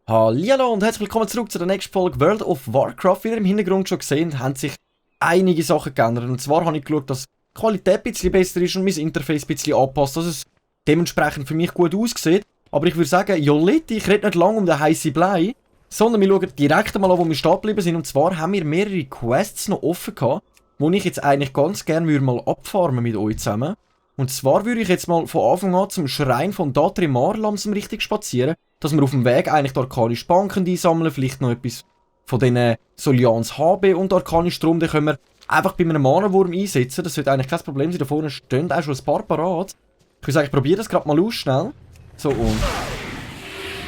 Hallihallo und herzlich willkommen zurück zu der nächsten Folge World of Warcraft. Wie ihr im Hintergrund schon gesehen, haben sich einige Sachen geändert. Und zwar habe ich geschaut, dass die Qualität ein bisschen besser ist und mein Interface ein bisschen anpasst, dass es dementsprechend für mich gut aussieht. Aber ich würde sagen, Joletti, ich rede nicht lange um den heißen Blei, sondern wir schauen direkt einmal an, wo wir stehen geblieben sind. Und zwar haben wir mehrere Quests noch offen gehabt, die ich jetzt eigentlich ganz gerne mal abfarmen mit euch zusammen. Und zwar würde ich jetzt mal von Anfang an zum Schrein von Dathomir langsam richtig spazieren, dass wir auf dem Weg eigentlich die arkanische Banken einsammeln, vielleicht noch etwas von diesen Solians HB und arkanischen Strom, den können wir einfach bei einem Mana-Wurm einsetzen. Das sollte eigentlich kein Problem sein, da vorne stehen auch schon ein paar parat. Ich würde sagen, ich probiere das gerade mal aus, schnell. So und...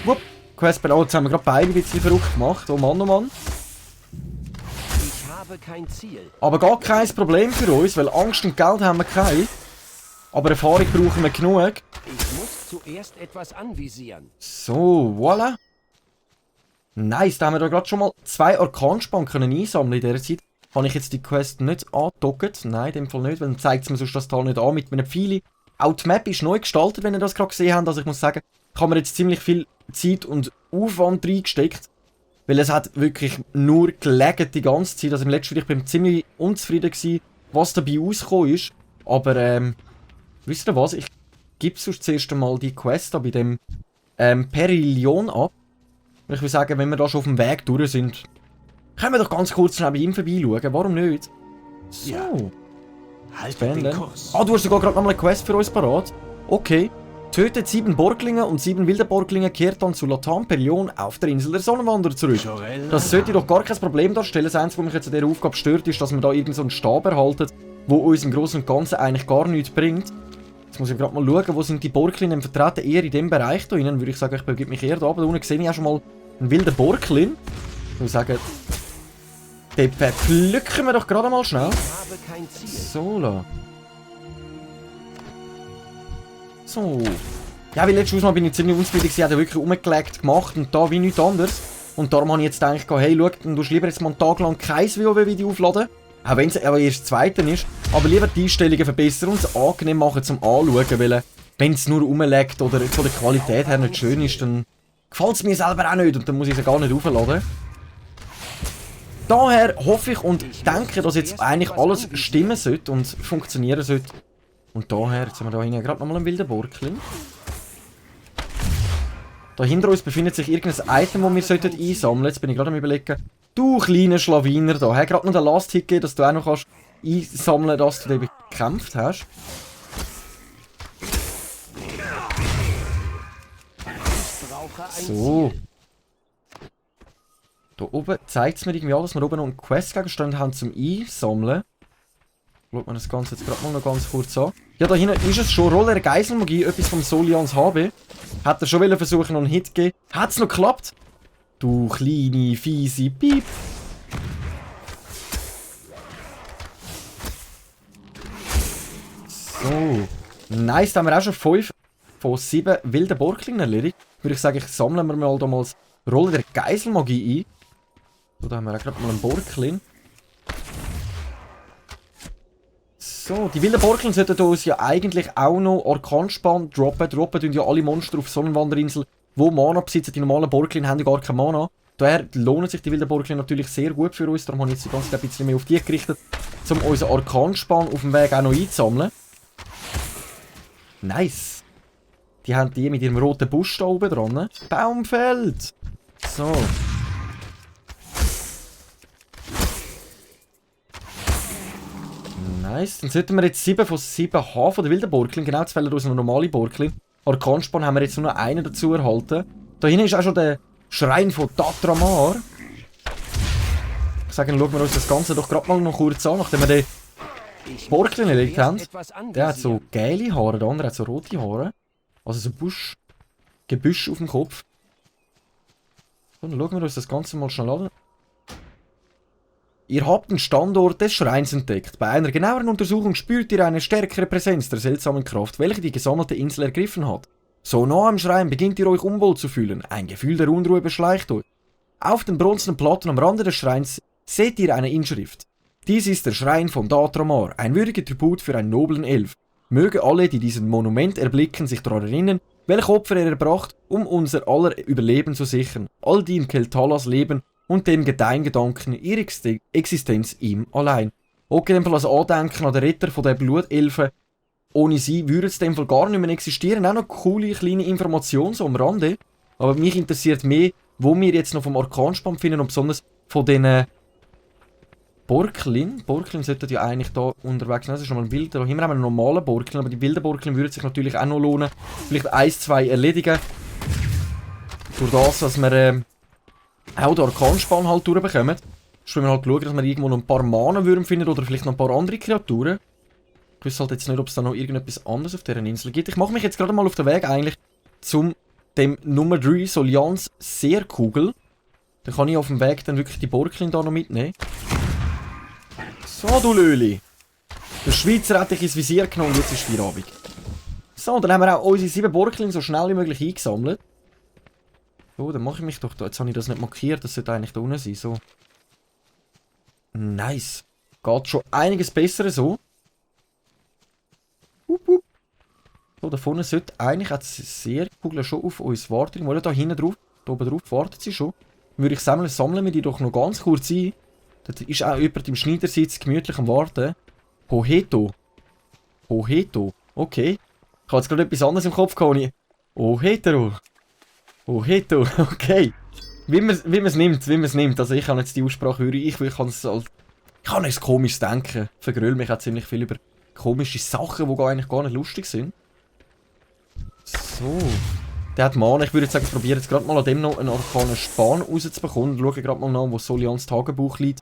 Wupp, Quest bei jetzt haben wir gerade beide ein bisschen verrückt gemacht. Oh Mann, oh Mann. Ich habe kein Ziel. Aber gar kein Problem für uns, weil Angst und Geld haben wir keine. Aber Erfahrung brauchen wir genug. Ich muss zuerst etwas anvisieren. So, voilà. Nice, da haben wir da gerade schon mal 2 Arkanspanken einsammeln in dieser Zeit. Habe ich jetzt die Quest nicht angedockt? Nein, in dem Fall nicht, weil dann zeigt es mir sonst das Tal nicht an mit einem Pfeili. Auch die Map ist neu gestaltet, wenn ihr das gerade gesehen habt. Also ich muss sagen, ich habe mir jetzt ziemlich viel Zeit und Aufwand reingesteckt. Weil es hat wirklich nur gelegen die ganze Zeit. Also im letzten Video, ich bin ziemlich unzufrieden gewesen, was dabei rausgekommen ist. Aber, wisst ihr was? Ich gebe sonst zuerst einmal die Quest bei dem Perillion ab. Und ich würde sagen, wenn wir da schon auf dem Weg durch sind, können wir doch ganz kurz schnell bei ihm vorbeischauen. Warum nicht? So. Ja. Halt den Kurs. Ah, du hast sogar gerade nochmal eine Quest für uns parat. Okay. Tötet 7 Borglinge und 7 wilde Borglinge, kehrt dann zu Latam Perillion auf der Insel der Sonnenwanderer zurück. Das sollte doch gar kein Problem darstellen. Das Einzige, was mich jetzt an dieser Aufgabe stört, ist, dass wir da irgend so einen Stab erhalten, wo uns im Großen und Ganzen eigentlich gar nichts bringt. Jetzt muss ich gerade mal schauen, wo sind die Borglin vertreten? Eher in dem Bereich hier innen, würde ich sagen, ich begebe mich eher da. Aber da unten sehe ich auch schon mal einen wilden Borglin. Ich würde sagen, den pflücken wir doch gerade mal schnell. Ich habe kein Ziel. So, la. So. Ja, wie letztes Mal bin ich ziemlich unzufrieden, sie hat ja wirklich rumgelegt gemacht und da wie nichts anderes. Und darum habe ich jetzt gedacht, hey, schau, dann tust du lieber jetzt mal einen Tag lang kein WoW-Video aufladen. Auch wenn es aber erst das zweite ist. Aber lieber die Einstellungen verbessern und es angenehm machen zum Anschauen. Weil wenn es nur rumlegt oder von der Qualität her nicht schön ist, dann gefällt es mir selber auch nicht und dann muss ich es gar nicht aufladen. Daher hoffe ich und denke, dass jetzt eigentlich alles stimmen sollte und funktionieren sollte. Und daher, jetzt haben wir da hinten gerade nochmal einen wilden Borglin. Da hinter uns befindet sich irgendein Item, das wir einsammeln sollten. Jetzt bin ich gerade am Überlegen. Du kleiner Schlawiner da. Hey, gerade noch den Last Hit gegeben, dass du auch noch kannst einsammeln kannst, dass du den bekämpft hast. Ich brauche ein So. Ziel. Da oben zeigt es mir irgendwie an, dass wir oben noch einen Questgegenstand haben zum Einsammeln. Schaut man das Ganze jetzt gerade mal noch ganz kurz an. Ja, da hinten ist es schon. Roller Geiselmagie, etwas vom Solians HB. Hat er schon versuchen, noch einen Hit zu geben. Hat es noch geklappt? Du kleine, fiese Piep. So. Nice, da haben wir auch schon 5 von 7 wilden Borglingen erledigt. Würde ich sagen, ich sammle mir mal damals Roller der Geiselmagie ein. So, da haben wir auch gerade mal einen Borglin. So, die wilden Borglin sollten uns ja eigentlich auch noch Arkanspan droppen. Droppen tun ja alle Monster auf Sonnenwanderinsel, die Mana besitzen. Die normalen Borglin haben ja gar kein Mana. Daher lohnen sich die wilden Borglin natürlich sehr gut für uns. Darum habe ich jetzt die ganze Zeit ein bisschen mehr auf die gerichtet, um unseren Arkanspan auf dem Weg auch noch einzusammeln. Nice. Die haben die mit ihrem roten Busch da oben dran. Baumfeld. So. Nice. Dann sollten wir jetzt 7 von 7 haben von den wilden Borglin. Genau, jetzt fehlen uns noch normale Borglin. Arkanspan haben wir jetzt nur noch einen dazu erhalten. Da hinten ist auch schon der Schrein von Dathomir. Ich sage, dann schauen wir uns das Ganze doch gerade mal noch kurz an, nachdem wir den Borglin erlegt haben. Der hat so gelbe Haare, der andere hat so rote Haare. Also so Gebüsch auf dem Kopf. So, dann schauen wir uns das Ganze mal schnell an. Ihr habt den Standort des Schreins entdeckt. Bei einer genaueren Untersuchung spürt ihr eine stärkere Präsenz der seltsamen Kraft, welche die gesammelte Insel ergriffen hat. So nah am Schrein beginnt ihr euch unwohl zu fühlen. Ein Gefühl der Unruhe beschleicht euch. Auf den bronzenen Platten am Rande des Schreins seht ihr eine Inschrift. Dies ist der Schrein von Dathomar, ein würdiger Tribut für einen noblen Elf. Möge alle, die diesen Monument erblicken, sich daran erinnern, welche Opfer er erbracht, um unser aller Überleben zu sichern. All die in Keltalas leben und dem Gedeihgedanken ihre Existenz ihm allein. Okay, in dem Fall als Andenken an den Ritter von den Blutelfen. Ohne sie würde es in dem Fall gar nicht mehr existieren. Auch noch coole kleine Informationen so am Rande. Aber mich interessiert mehr, wo wir jetzt noch vom Arkanspann finden und besonders von den Borklin. Borklin sollten ja eigentlich da unterwegs sein. Das ist schon mal ein Bild. Hier haben wir einen normalen Borklin, aber die wilden Borklin würden sich natürlich auch noch lohnen. Vielleicht 1, 2 erledigen. Durch das, dass wir auch den Arkanspann halt durchbekommen. Schon wir halt schauen, dass wir irgendwo noch ein paar Manenwürmer finden oder vielleicht noch ein paar andere Kreaturen. Ich weiß halt jetzt nicht, ob es da noch irgendetwas anderes auf dieser Insel gibt. Ich mache mich jetzt gerade mal auf den Weg eigentlich zum dem Nummer 3 Solians Seerkugel. Dann kann ich auf dem Weg dann wirklich die Borklin da noch mitnehmen. So, du Löli. Der Schweizer hat dich ins Visier genommen und jetzt ist Feierabend. So, dann haben wir auch unsere 7 Borklin so schnell wie möglich eingesammelt. So, dann mache ich mich doch da. Jetzt habe ich das nicht markiert, das sollte eigentlich da unten sein. So. Nice. Geht schon einiges besser so. So, da vorne sollte eigentlich auch die Seerkugel schon auf uns warten. Oder da hinten drauf, da oben drauf wartet sie schon. Dann würde ich sammeln wir die doch noch ganz kurz ein. Da ist auch jemand im Schneidersitz gemütlich am Warten. Hoheto. Hoheto. Okay. Ich habe jetzt gerade etwas anderes im Kopf gehabt. Hohetero. Hoheto. Okay. Wie man es nimmt. Also ich kann jetzt die Aussprache hören. Ich kann es komisch denken. Vergröll mich auch ziemlich viel über komische Sachen, die eigentlich gar nicht lustig sind. So. Der hat Mana. Ich würde jetzt sagen, ich probiere jetzt gerade mal an dem noch einen arkanen Span rauszubekommen. Schaue gerade mal nach, wo Solians Tagebuch liegt.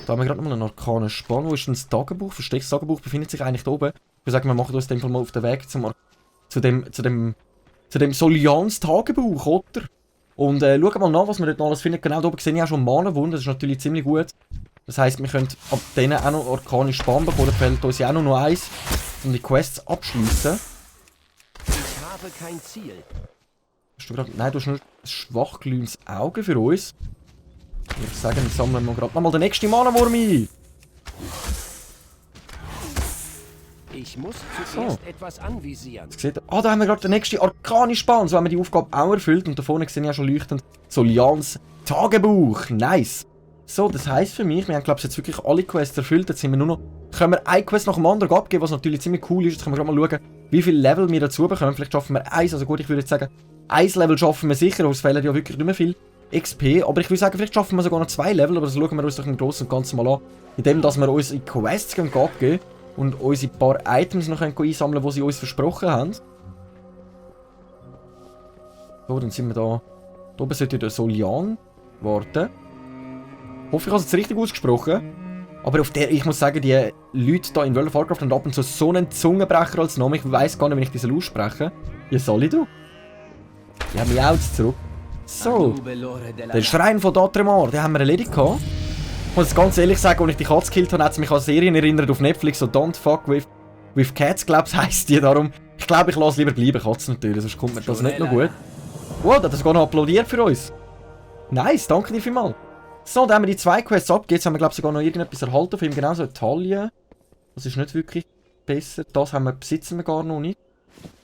Da haben wir gerade mal einen arkanen Span. Wo ist denn das Tagebuch? Verstecktes Tagebuch befindet sich eigentlich da oben. Ich würde sagen, wir machen uns in dem Fall mal auf den Weg zu dem Solians Tagebuch, oder? Und schauen mal nach, was wir dort noch alles finden. Genau da oben sehe ich auch schon Mana-Wunden. Das ist natürlich ziemlich gut. Das heisst, wir können ab denen auch noch arkane Span bekommen. Da fehlt uns ja auch noch eins, um die Quests abschließen. Ich habe kein Ziel. Nein, du hast nur ein schwach glühendes Auge für uns. Ich würde sagen, wir sammeln wir gerade mal den nächsten Mana-Wurm ein. Ich muss zuerst etwas anvisieren. Da haben wir gerade den nächsten Arkane-Span. So haben wir die Aufgabe auch erfüllt. Und da vorne sehen ja schon leuchtend Solians Tagebuch. Nice. So, das heisst für mich, wir haben glaube ich jetzt wirklich alle Quests erfüllt. Jetzt sind wir nur noch... Können wir eine Quest nach dem anderen abgeben, was natürlich ziemlich cool ist. Jetzt können wir gerade mal schauen, wie viele Level wir dazu bekommen. Vielleicht schaffen wir eins. Also gut, ich würde jetzt sagen, 1 Level schaffen wir sicher. Aber es fehlen ja wirklich nicht mehr viel XP. Aber ich würde sagen, vielleicht schaffen wir sogar noch 2 Level. Aber das schauen wir uns doch im Großen und Ganzen mal an. Indem, dass wir unsere Quests abgeben und unsere paar Items noch einsammeln können, die sie uns versprochen haben. So, dann sind wir da. Da oben sollte der Solian warten. Ich hoffe, ich habe es jetzt richtig ausgesprochen. Aber auf der, ich muss sagen, die Leute hier in World of Warcraft haben ab und zu so einen Zungenbrecher als Namen. Ich weiss gar nicht, wenn ich diesen ausspreche. Ja, soll ich du? Die haben mich auch zurück. So. Der Schrein von Dathomar, den haben wir erledigt gehabt. Ich muss ganz ehrlich sagen, als ich die Katze gekillt habe, hat es mich an Serien erinnert auf Netflix. So Don't Fuck with Cats, glaube ich, heisst die. Darum, ich glaube, ich lasse lieber bleiben, Katzen natürlich, sonst kommt mir das nicht noch gut. Wow, das hat sogar noch applaudiert für uns. Nice, danke dir vielmals. So, dann haben wir die 2 Quests abgegeben. Jetzt haben wir, glaube ich, sogar noch irgendetwas erhalten von ihm. Genauso Italien. Das ist nicht wirklich besser. Das besitzen wir gar noch nicht.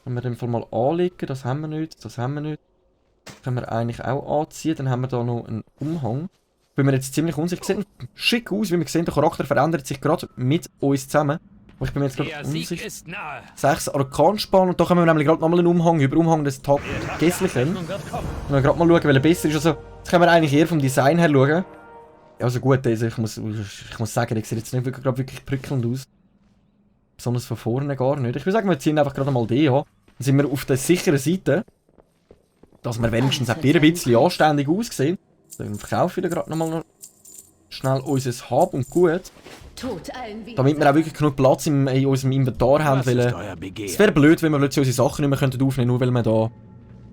Wenn wir den Fall mal anlegen, das haben wir nicht, das haben wir nicht. Das können wir eigentlich auch anziehen. Dann haben wir da noch einen Umhang. Bin mir jetzt ziemlich unsicher. Sieht schick aus, wie wir sehen. Der Charakter verändert sich gerade mit uns zusammen. Aber ich bin mir jetzt gerade unsicher. 6 Arkanspan und da kommen wir nämlich gerade nochmal einen Umhang über Umhang des Gesslichen. Und wir gerade mal schauen, welcher besser ist. Also, das können wir eigentlich eher vom Design her schauen. Also gut, also ich muss sagen, der sieht jetzt nicht wirklich prickelnd aus. Besonders von vorne gar nicht. Ich würde sagen, wir ziehen einfach gerade mal den an. Dann sind wir auf der sicheren Seite. Dass wir wenigstens ein bisschen anständig aussehen. Dann verkaufen wir gerade nochmal schnell unser Hab und Gut. Damit wir auch wirklich genug Platz in unserem Inventar haben. Es wäre blöd, wenn wir plötzlich unsere Sachen nicht mehr aufnehmen könnten, nur weil wir da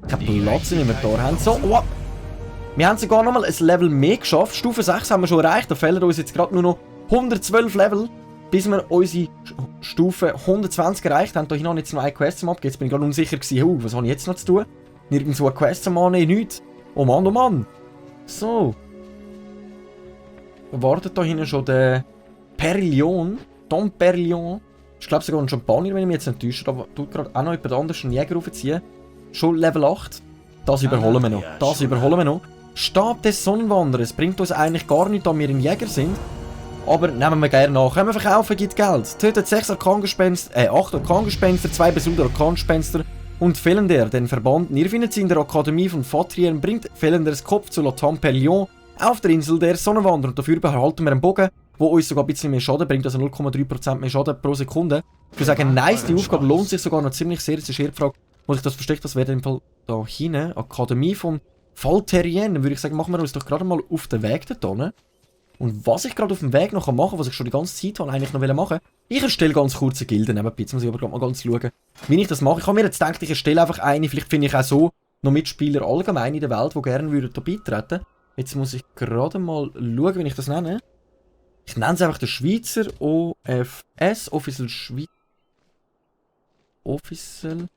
keinen Platz im Inventar haben. So, oh. Wir haben sogar nochmal ein Level mehr geschafft. Stufe 6 haben wir schon erreicht. Da fehlen uns jetzt gerade nur noch 112 Level, bis wir unsere Stufe 120 erreicht haben. Da hinten habe ich jetzt noch eine Quest zum Abgeben. Jetzt bin ich gerade unsicher gewesen, was habe ich jetzt noch zu tun? Nirgendwo eine Quest zum Annehmen, nichts. Oh Mann, oh Mann. So. Da wartet da hinten schon der Perlion. Dom Perlion. Ich glaube sogar ein Champagner, wenn ich mich jetzt nicht täusche. Aber tut gerade auch noch jemand anderes einen Jäger aufziehen. Schon Level 8. Das überholen wir noch. Das überholen wir noch. Stab des Sonnenwanderers bringt uns eigentlich gar nicht, da wir ein Jäger sind. Aber nehmen wir gerne nach. Können wir verkaufen, gibt Geld. Tötet 6 Arkangespenster, 8 Arkangespenster, 2 Besuder Arkanspenster und Felender, den Verband. Ihr findet sie in der Akademie von Fatrien, bringt Felenders Kopf zu Latam Perlion auf der Insel der Sonnenwanderer. Und dafür behalten wir einen Bogen, der uns sogar ein bisschen mehr Schaden bringt, also 0,3% mehr Schaden pro Sekunde. Ich würde sagen, nice, die Aufgabe lohnt sich sogar noch ziemlich sehr. Jetzt ist eher die Frage, wo ich das versteckt, das wäre im Fall da hinten, Akademie von Falterien. Dann würde ich sagen, machen wir uns doch gerade mal auf den Weg dort hin. Und was ich gerade auf dem Weg noch machen kann, was ich schon die ganze Zeit eigentlich noch machen wollte, ich erstelle ganz kurze Gilden nebenbei. Jetzt muss ich aber gerade mal ganz schauen, wie ich das mache. Ich habe mir jetzt gedacht, ich erstelle einfach eine, vielleicht finde ich auch so noch Mitspieler allgemein in der Welt, die gerne würden da beitreten. Jetzt muss ich gerade mal schauen, wie ich das nenne. Ich nenne es einfach der Schweizer OFS, Official Schweiz. Official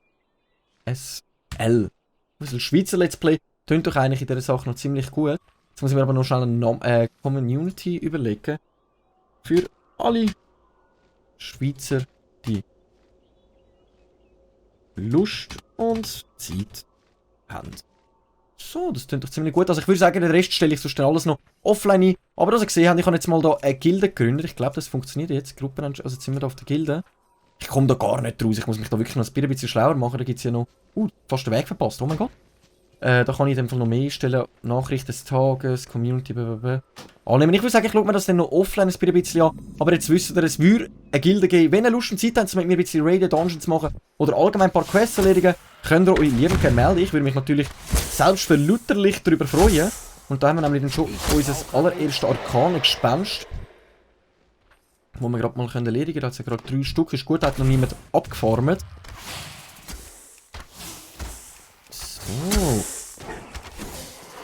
SL. Official Schweizer Let's Play. Tönt doch eigentlich in dieser Sache noch ziemlich gut. Jetzt muss ich mir aber noch schnell eine Community überlegen. Für alle Schweizer, die Lust und Zeit haben. So, das klingt doch ziemlich gut. Also ich würde sagen, den Rest stelle ich sonst dann alles noch offline ein. Aber was ihr gesehen habt, ich habe jetzt mal da eine Gilde gegründet. Ich glaube, das funktioniert jetzt. Gruppen, also jetzt sind wir da auf der Gilde. Ich komme da gar nicht raus. Ich muss mich da wirklich noch ein bisschen schlauer machen. Da gibt es ja noch... fast den Weg verpasst. Oh mein Gott. Da kann ich in dem Fall noch mehr einstellen. Nachrichten des Tages, Community, blablabla. Annehmen. Ich würde sagen, ich schaue mir das dann noch offline ein bisschen an. Aber jetzt wisst ihr, es würde eine Gilde geben. Wenn ihr Lust und Zeit habt, mit mir ein bisschen Raid Dungeons machen oder allgemein ein paar Quests erledigen, könnt ihr euch liebend gerne melden. Ich würde mich natürlich selbstverlutterlich darüber freuen. Und da haben wir nämlich dann schon unser allererstes Arkanen-Gespenst, wo wir gerade mal erledigen können. Da hat es ja gerade 3 Stück. Ist gut, hat noch niemand abgefarmt. So.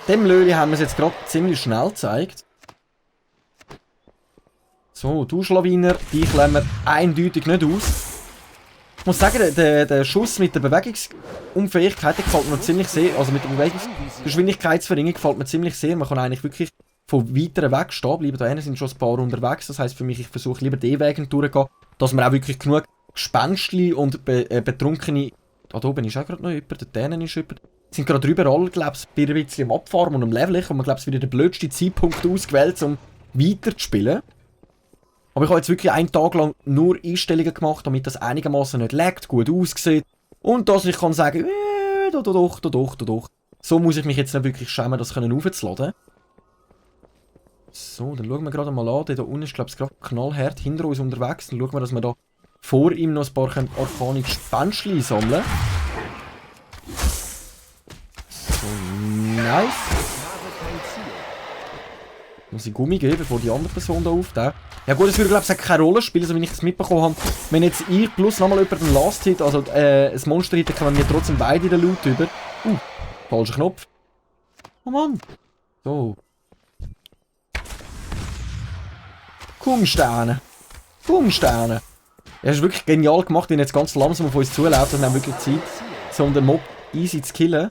Dem Löli haben wir es jetzt gerade ziemlich schnell gezeigt. So, du Schlawiner, dich lassen wir eindeutig nicht aus. Ich muss sagen, der Schuss mit der Bewegungsunfähigkeit gefällt mir noch ziemlich sehr. Also mit der Bewegungsgeschwindigkeitsverringerung gefällt mir ziemlich sehr. Man kann eigentlich wirklich von weiteren Weg stehen bleiben. Da hinten sind schon ein paar unterwegs. Das heisst für mich, ich versuche lieber den Weg durchzugehen, dass man auch wirklich genug Gespenstli und Betrunkene... Da oben ist auch gerade noch jemand, da hinten ist jemand. Sind gerade überall, glaube ich, ein bisschen am Abfarmen und am Leveln. Und man, glaube ich, wieder den blödsten Zeitpunkt ausgewählt, um weiterzuspielen. Aber ich habe jetzt wirklich einen Tag lang nur Einstellungen gemacht, damit das einigermaßen nicht laggt, gut aussieht. Und dass ich kann sagen, doch. So muss ich mich jetzt nicht wirklich schämen, das aufzuladen. So, dann schauen wir gerade mal an. Der da unten ist, glaube ich, gerade knallhart hinter uns unterwegs. Dann schauen wir, dass wir da vor ihm noch ein paar arkane Gespenstchen sammeln. So, nice. Muss ich Gummi geben, bevor die andere Person da auftaucht. Ja gut, es würde glaube ich keine Rolle spielen, so wie ich das mitbekommen habe. Wenn jetzt ich plus nochmal jemand den Last Hit, also ein Monster Hit, dann kommen wir trotzdem beide den Loot über. Falscher Knopf. Oh Mann. So. Kungsterne. Ja, das ist wirklich genial gemacht, wenn jetzt ganz langsam auf uns zuläuft und haben wirklich Zeit, so um den Mob easy zu killen.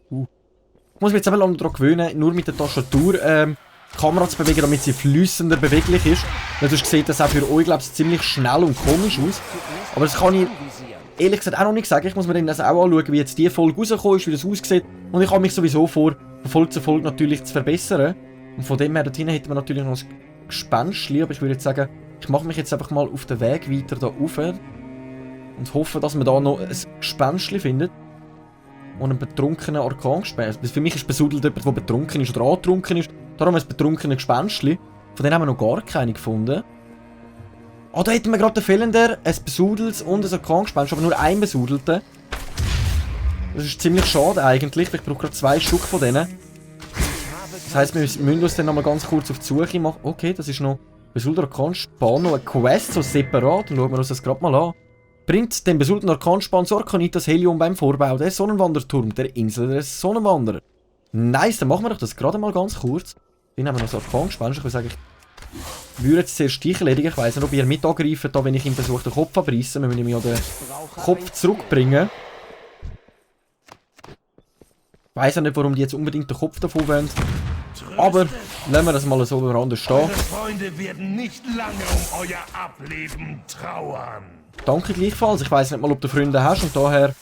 Ich muss mich jetzt eben daran gewöhnen, nur mit der Tastatur die Kamera zu bewegen, damit sie flüssender beweglich ist. Natürlich sieht das auch für euch, glaube ich, ziemlich schnell und komisch aus. Aber das kann ich ehrlich gesagt auch noch nicht sagen. Ich muss mir dann das auch anschauen, wie jetzt die Folge rausgekommen ist, wie das aussieht. Und ich habe mich sowieso vor, von Folge zu Folge natürlich zu verbessern. Und von dem her, dort hinten hätten wir natürlich noch ein Gespenstchen. Aber ich würde jetzt sagen, ich mache mich jetzt einfach mal auf den Weg weiter da rauf. Und hoffe, dass man da noch ein Gespenstchen findet. Und einen betrunkenen Arkangespenst. Für mich ist besudelt jemand, der betrunken ist oder angetrunken ist. Darum ein betrunkenes Gespenstchen. Von denen haben wir noch gar keine gefunden. Ah, da hätten wir gerade den Felender, ein besudeltes und ein Arkangespenst, aber nur ein besudelten. Das ist ziemlich schade eigentlich. Ich brauche gerade 2 Stück von denen. Das heisst, wir müssen uns dann noch mal ganz kurz auf die Suche machen. Okay, das ist noch besudelter Arkanspan, noch eine Quest, so separat. Dann schauen wir uns das gerade mal an. Bringt den besudelten Arkanspan zu Arkanitas Helium beim Vorbau des Sonnenwanderturm der Insel des Sonnenwanderer. Nice, dann machen wir doch das gerade mal ganz kurz. Dann haben wir noch so Arkangespenst. Ich würde sagen, ich würde jetzt zuerst dich erledigen. Ich weiss nicht, ob ihr mit angreift, da, wenn ich ihm versuche, den Kopf abreißen. Wir müssen ihm ja den Kopf zurückbringen. Ich weiss auch nicht, warum die jetzt unbedingt den Kopf davon wollen. Aber lassen wir das mal so am Rande stehen. Eure Freunde werden nicht lange um euer Ableben trauern. Danke gleichfalls. Ich weiss nicht mal, ob du Freunde hast und daher...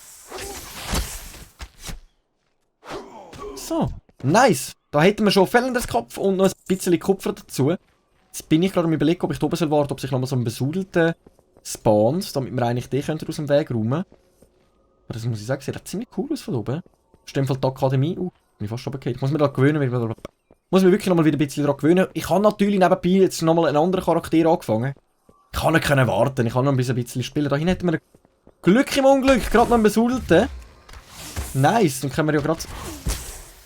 So, nice. Da hätten wir schon fällendes Kopf und noch ein bisschen Kupfer dazu. Jetzt bin ich gerade am Überlegen, ob ich da oben soll warten, ob sich nochmal so ein besudelten spawnt, damit wir eigentlich den aus dem Weg räumen. Aber das muss ich sagen, sieht echt ziemlich cool aus von oben. Das ist in dem Fall die Akademie. Bin ich fast runtergefallen. Ich muss mich da gewöhnen, weil ich muss mich wirklich nochmal wieder ein bisschen daran gewöhnen. Ich habe natürlich nebenbei jetzt nochmal einen anderen Charakter angefangen. Ich kann nicht warten, ich kann noch ein bisschen spielen. Da hinten hätten wir Glück im Unglück, gerade noch einen besudelten. Nice, dann können wir ja gerade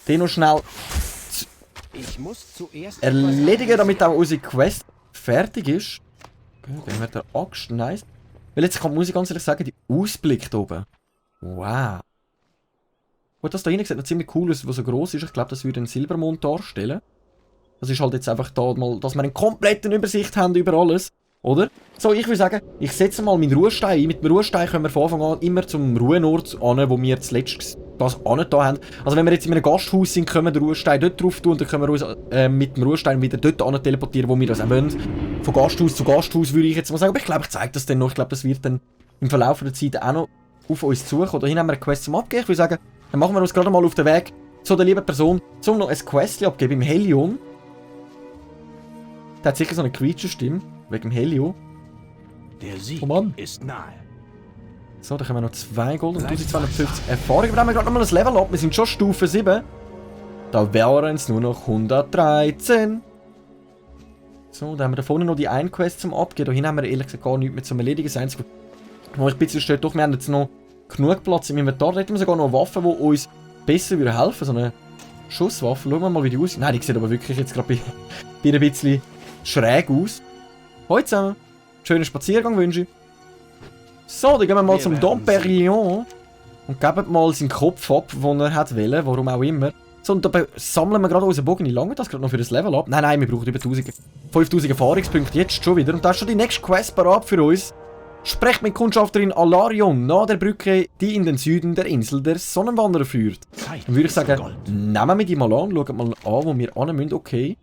den noch schnell Ich muss zuerst erledigen, damit auch unsere Quest fertig ist. Okay, dann wird der Axt, nice. Weil jetzt muss ich ganz ehrlich sagen, die Ausblick da oben. Wow. Gut, das da hinten sieht noch ziemlich cool aus, was so gross ist. Ich glaube, das würde einen Silbermond darstellen. Das ist halt jetzt einfach da mal, dass wir eine komplette Übersicht haben über alles. Oder? So, ich würde sagen, ich setze mal meinen Ruhestein ein. Mit dem Ruhestein können wir von Anfang an immer zum Ruhenort an, wo wir zuletzt das da haben. Also wenn wir jetzt in einem Gasthaus sind, können wir den Ruhestein dort drauf tun und dann können wir uns mit dem Ruhestein wieder dort an teleportieren, wo wir das auch wollen. Von Gasthaus zu Gasthaus würde ich jetzt mal sagen. Aber ich glaube, ich zeige das dann noch. Ich glaube, das wird dann im Verlauf der Zeit auch noch auf uns zukommen. Da hinten haben wir eine Quest zum Abgeben. Ich würde sagen, dann machen wir uns gerade mal auf den Weg zu der lieben Person, um noch ein Quest abgeben im Helion. Der hat sicher so eine Quietsche-Stimme. Wegen dem Helio. Der Sieg ist nahe. So, dann haben wir noch 2 Gold und 1250 Erfahrung. Aber dann haben wir gerade nochmal ein Level ab. Wir sind schon Stufe 7. Da wären es nur noch 113. So, dann haben wir da vorne noch die eine Quest zum Abgeben. Da hinten haben wir ehrlich gesagt gar nichts mehr zum Erledigen. Das Einzige, wo ich ein bisschen stört, doch, wir haben jetzt noch genug Platz im Inventar. Da hätten wir sogar noch Waffen, die uns besser helfen würden. So eine Schusswaffe. Schauen wir mal, wie die aussieht. Nein, die sieht aber wirklich jetzt gerade bei ein bisschen schräg aus. Hallo zusammen. Schönen Spaziergang wünsche ich. So, dann gehen wir mal zum Dom Perignon und geben mal seinen Kopf ab, den er hat wollen, warum auch immer. So, und dabei sammeln wir gerade unseren Bogen. Wie lange das gerade noch für das Level ab? Nein, wir brauchen über 5000 Erfahrungspunkte jetzt schon wieder. Und da ist schon die nächste Quest parat für uns. Sprecht mit Kundschafterin Alarion nahe der Brücke, die in den Süden der Insel der Sonnenwanderer führt. Dann würde ich sagen, nehmen wir die mal an, schauen mal an, wo wir hin müssen. Okay.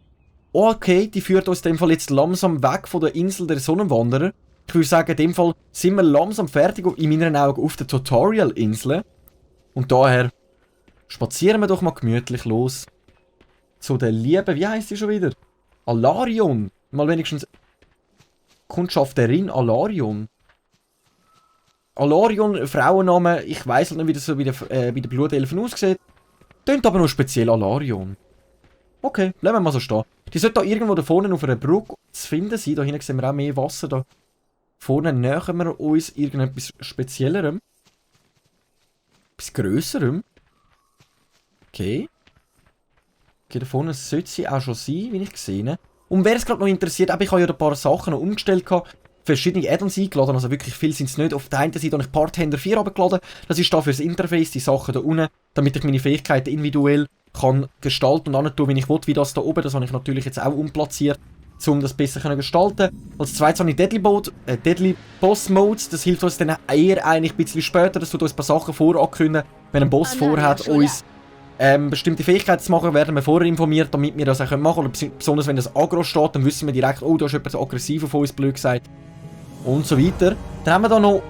Okay, die führt uns in dem Fall jetzt langsam weg von der Insel der Sonnenwanderer. Ich würde sagen, in dem Fall sind wir langsam fertig, in meinen Augen, auf der Tutorial-Insel. Und daher spazieren wir doch mal gemütlich los. Zu der lieben, wie heisst sie schon wieder? Alarion. Mal wenigstens Kundschafterin Alarion. Alarion, Frauenname, ich weiss halt nicht, wie das so bei den Blutelfen aussieht. Tönt aber nur speziell Alarion. Okay, lassen wir mal so stehen. Die sollte da irgendwo da vorne auf einer Brücke zu finden sein. Da hinten sehen wir auch mehr Wasser. Da vorne nähern wir uns irgendetwas Speziellerem. Etwas Grösserem. Okay. Okay, da vorne sollte sie auch schon sein, wie ich gesehen habe. Und wer es gerade noch interessiert, ich habe ja ein paar Sachen noch umgestellt. Verschiedene Add-ons eingeladen, also wirklich viel sind es nicht. Auf der einen Seite habe ich Bartender 4 abgeladen. Das ist da für das Interface, die Sachen da unten, damit ich meine Fähigkeiten individuell kann gestalten und antun, wie ich will, wie das da oben. Das habe ich natürlich jetzt auch umplatziert, um das besser zu gestalten. Als zweites habe ich Deadly Boss Modes. Das hilft uns dann eher eigentlich ein bisschen später. Das tut uns ein paar Sachen vorankündigen. Wenn ein Boss vorhat, uns bestimmte Fähigkeiten zu machen, werden wir vorher informiert, damit wir das auch machen können. Oder besonders wenn das Agro steht, dann wissen wir direkt, oh, da ist jemand aggressiver von uns, blöd gesagt. Und so weiter. Dann haben wir da noch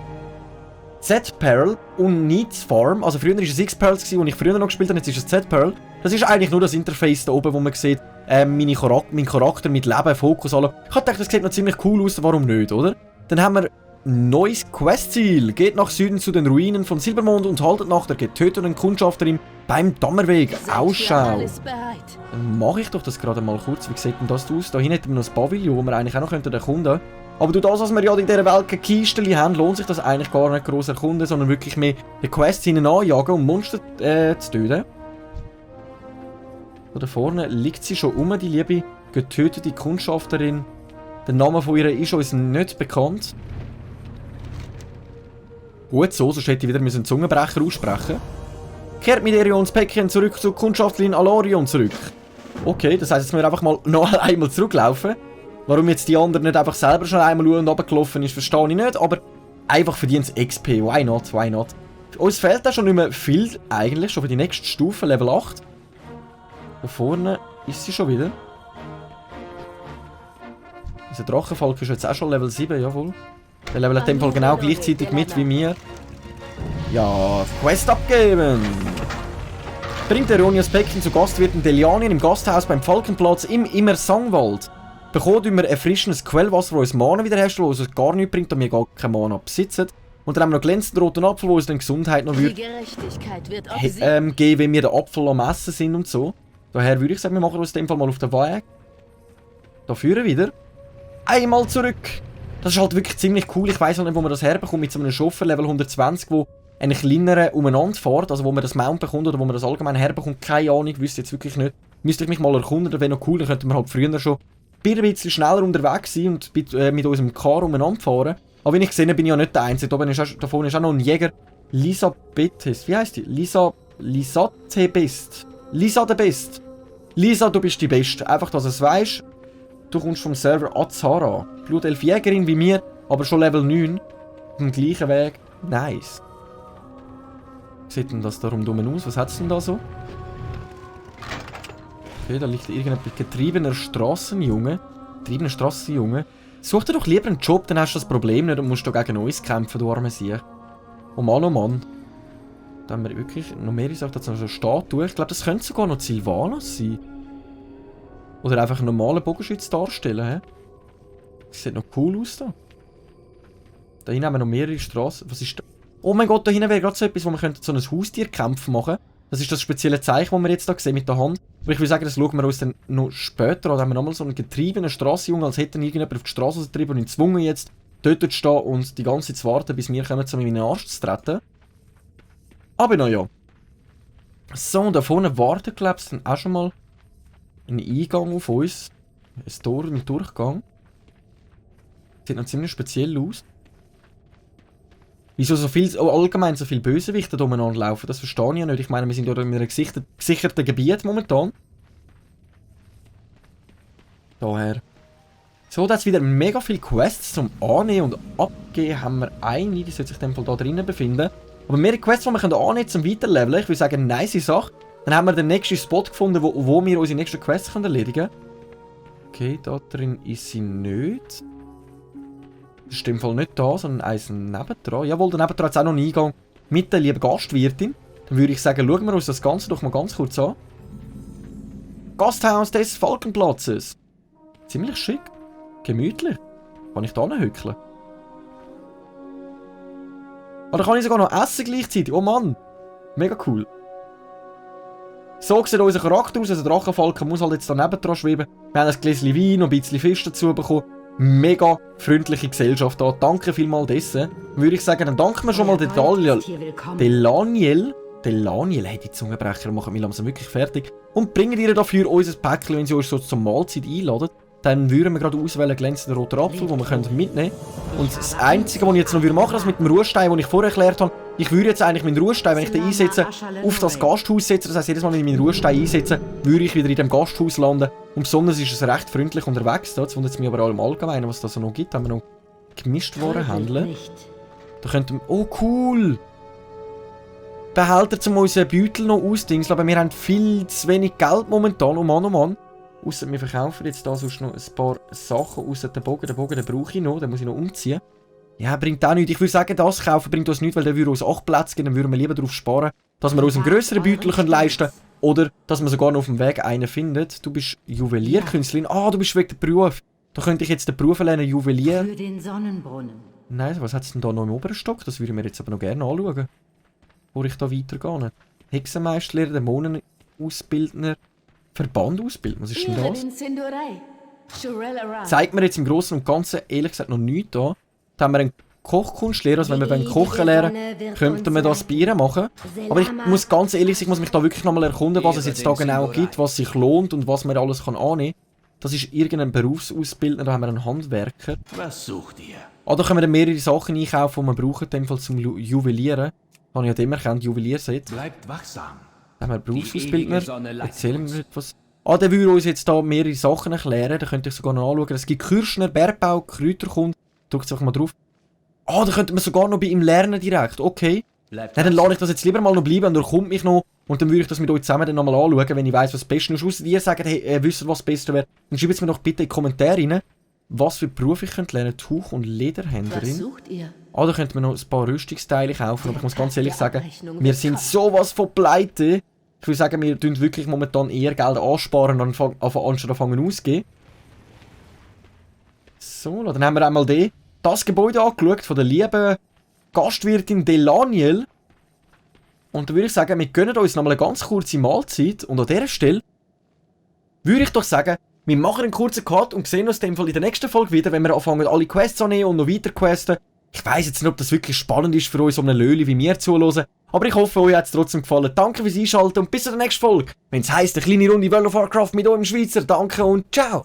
Z-Perl und Needs Farm. Also früher war es X-Perls, die ich früher noch gespielt habe, jetzt ist es Z-Perl. Das ist eigentlich nur das Interface da oben, wo man sieht, mein Charakter mit Leben, Fokus, alles. Ich habe gedacht, das sieht noch ziemlich cool aus, warum nicht, oder? Dann haben wir neues Questziel. Geht nach Süden zu den Ruinen von Silbermond und haltet nach der getöteten Kundschafterin beim Dammerweg Ausschau. Dann mache ich doch das gerade mal kurz. Wie sieht denn das aus? Da hinten hätten wir noch das Pavillon, wo wir eigentlich auch noch erkunden könnten. Aber durch das, was wir ja in dieser Welt keine Kisten haben, lohnt sich das eigentlich gar nicht gross erkunden, sondern wirklich mehr die Quests hinten anjagen, um Monster zu töten. Da vorne liegt sie schon um, die liebe getötete Kundschafterin. Der Name von ihr ist uns nicht bekannt. Gut so, sonst hätte ich wieder einen Zungenbrecher aussprechen. Kehrt mit Erions Päckchen zurück zur Kundschafterin Alarion zurück. Okay, das heisst, jetzt müssen wir einfach mal noch einmal zurücklaufen. Warum jetzt die anderen nicht einfach selber schon einmal und runtergelaufen ist, verstehe ich nicht. Aber einfach verdient XP. Why not? Why not? Uns fehlt da schon nicht mehr viel eigentlich, schon für die nächste Stufe, Level 8. Da vorne Ist sie schon wieder? Unser Drachenfalk ist jetzt auch schon Level 7, jawohl. Der Level hat in dem Fall genau gleichzeitig mit wie mir. Ja, Quest abgeben! Bringt Eronias Päckchen zu Gastwirten Delianien im Gasthaus beim Falkenplatz im Immersangwald. Bekommt immer erfrischendes Quellwasser, das uns Mana wiederherstellt, was uns gar nichts bringt, da wir gar kein Mana besitzen. Und dann haben wir noch glänzenden roten Apfel, wo uns dann Gesundheit noch Die Gerechtigkeit wird geben, wenn wir den Apfel am Essen sind und so. Daher würde ich sagen, wir machen uns in dem Fall mal auf den Weg. Da führen wieder. Einmal zurück! Das ist halt wirklich ziemlich cool. Ich weiss halt nicht, wo man das herbekommt mit so einem Schoffer Level 120, wo einen kleineren umeinander fährt, also wo man das Mount bekommt oder wo man das allgemein herbekommt. Keine Ahnung, wüsste jetzt wirklich nicht. Müsste ich mich mal erkunden, das wäre noch cool. Dann könnten wir halt früher schon ein bisschen schneller unterwegs sein und mit unserem Car umeinander fahren. Aber wie ich gesehen habe, bin ich ja nicht der Einzige. Davon ist auch noch ein Jäger. Lisa Bettest. Wie heisst die? Lisa the Best. Lisa the Best. Lisa, du bist die Beste. Einfach, dass du es weißt. Du kommst vom Server Azara. Blutelf-Jägerin wie mir, aber schon Level 9. Auf dem gleichen Weg. Nice. Wie sieht denn das da rundum aus? Was hat es denn da so? Okay, da liegt irgendein getriebener Strassenjunge. Such dir doch lieber einen Job, dann hast du das Problem nicht und musst du gegen uns kämpfen, du arme Sieg. Oh Mann, oh Mann. Da haben wir wirklich noch mehrere Sachen, da so eine Statue. Ich glaube, das könnte sogar noch Sylvanas sein. Oder einfach einen normalen Bogenschütz darstellen, hä? Das sieht noch cool aus da. Da hinten haben wir noch mehrere Straßen. Was ist da? Oh mein Gott, da hinten wäre gerade so etwas, wo wir so einen Haustierkampf machen könnten. Das ist das spezielle Zeichen, das wir jetzt hier sehen mit der Hand. Aber ich würde sagen, das schauen wir uns dann noch später an. Da haben wir nochmal so einen getriebenen Strassenjungen, als hätte ihn irgendjemand auf die Straße getrieben und ihn gezwungen, jetzt dort zu stehen und die ganze Zeit zu warten, bis wir kommen, um in den Arsch zu treten. Aber naja. So, und da vorne wartet, glaube ich, dann auch schon mal ein Eingang auf uns. Ein Tor mit Durchgang. Sieht noch ziemlich speziell aus. Wieso allgemein so viele Bösewichte da umeinander laufen, das verstehe ich ja nicht. Ich meine, wir sind ja in einem gesicherten Gebiet momentan. Daher. So, da ist wieder mega viele Quests zum Annehmen und Abgeben. Haben wir eine, die sollte sich in dem Fall da drinnen befinden. Aber mehrere Quests, die wir annehmen können zum Weiterleveln. Ich würde sagen, nice Sache. Dann haben wir den nächsten Spot gefunden, wo wir unsere nächsten Quests erledigen können. Okay, da drin ist sie nicht. Das ist im Fall nicht da, sondern eins nebendran. Jawohl, daneben hat es auch noch einen Eingang mit der lieben Gastwirtin. Dann würde ich sagen, schauen wir uns das Ganze doch mal ganz kurz an. Gasthaus des Falkenplatzes. Ziemlich schick. Gemütlich. Kann ich da hinhückeln? Oder kann ich sogar noch essen gleichzeitig? Oh Mann. Mega cool. So sieht unser Charakter aus. Also der Drachenfalken muss halt jetzt da nebendran schweben. Wir haben ein Gläschen Wein, noch ein bisschen Fisch dazu bekommen. Mega freundliche Gesellschaft da. Danke vielmals dessen. Würde ich sagen, dann danken wir schon mal den Delaniel. Hey, die Zungenbrecher machen mich langsam wirklich fertig. Und bringen ihr dafür unser Päckchen, wenn sie uns so zur Mahlzeit einladen. Dann würden wir gerade auswählen glänzenden roten Apfel, den wir mitnehmen können. Und das Einzige, was ich jetzt noch machen würde, das mit dem Ruhestein, den ich vorher erklärt habe, ich würde jetzt eigentlich meinen Ruhestein, wenn ich den einsetze, auf das Gasthaus setzen. Das heisst, jedes Mal, wenn ich meinen Ruhestein einsetze, würde ich wieder in dem Gasthaus landen. Und besonders ist es recht freundlich unterwegs. Jetzt wundert es mich aber auch im Allgemeinen, was es da so noch gibt. Da haben wir noch gemischt Warenhändler. Da könnten wir... Oh, cool! Behälter, um unseren Beutel noch ausdingseln. Aber wir haben viel zu wenig Geld momentan. Oh Mann, oh Mann. Ausser wir verkaufen jetzt da sonst noch ein paar Sachen. Ausser den Bogen. Den Bogen, den brauche ich noch. Den muss ich noch umziehen. Ja, bringt auch nichts. Ich würde sagen, das kaufen bringt uns nichts, weil der würde uns 8 Plätze geben. Dann würden wir lieber darauf sparen, dass wir uns einen grösseren Beutel leisten können. Oder dass wir sogar noch auf dem Weg einen findet. Du bist Juwelierkünstlerin. Ah, du bist wegen dem Beruf. Da könnte ich jetzt den Beruf lernen, Juwelier. Für den Sonnenbrunnen. Nein, was hat es denn da noch im oberen Stock? Das würde ich mir jetzt aber noch gerne anschauen. Wo ich da weitergehe. Hexenmeisterlehrer, Dämonenausbildner, Verbandausbildner. Was ist denn das? Zeigt mir jetzt im Großen und Ganzen ehrlich gesagt noch nichts da. Da haben wir einen Kochkunstlehrer, also wenn wir Kochen lernen, könnten wir das Bier machen. Aber ich muss ganz ehrlich sein, ich muss mich da wirklich nochmal erkunden, was es jetzt da genau gibt, was sich lohnt und was man alles annehmen kann. Das ist irgendein Berufsausbildner, da haben wir einen Handwerker. Was sucht ihr? Ah, da können wir dann mehrere Sachen einkaufen, die wir brauchen, in dem Fall zum Juwelieren. Habe ich ja immer erkannt, Juwelierset. Bleibt wachsam. Da haben wir einen Berufsausbildner. Erzähl mir etwas. Ah, der würde uns jetzt da mehrere Sachen erklären, da könnte ich sogar noch anschauen. Es gibt Kürschner, Bergbau, Kräuterkund. Drückt es einfach mal drauf. Ah, da könnte man sogar noch bei ihm lernen direkt. Okay. Bleibt Ja, dann lasse ich das jetzt lieber mal noch bleiben und durchkommt mich noch. Und dann würde ich das mit euch zusammen dann nochmal anschauen, wenn ich weiss, was das Beste ist. Ausser ihr sagt, hey, ihr wisst, was das Beste wäre. Dann schreibt es mir doch bitte in die Kommentare rein, was für Berufe ich könnte lernen. Tuch- und Was Lederhändlerin. sucht ihr? Ah, da könnten wir noch ein paar Rüstungsteile kaufen. Aber ich muss ganz ehrlich sagen, Abrechnung wir wird sind kommen. sowas von pleite. Ich würde sagen, wir tun wirklich momentan eher Geld ansparen, anstatt anfangen auszugeben. So, dann haben wir einmal das Gebäude angeschaut von der lieben Gastwirtin Delaniel. Und dann würde ich sagen, wir gönnen uns nochmal eine ganz kurze Mahlzeit. Und an dieser Stelle würde ich doch sagen, wir machen einen kurzen Cut und sehen uns in dem Fall in der nächsten Folge wieder, wenn wir anfangen, alle Quests annehmen und noch weiter questen. Ich weiss jetzt nicht, ob das wirklich spannend ist für uns, so eine Löli wie mir zuhören. Aber ich hoffe, euch hat es trotzdem gefallen. Danke fürs Einschalten und bis zur nächsten Folge. Wenn es heisst, eine kleine Runde World of Warcraft mit eurem Schweizer. Danke und ciao!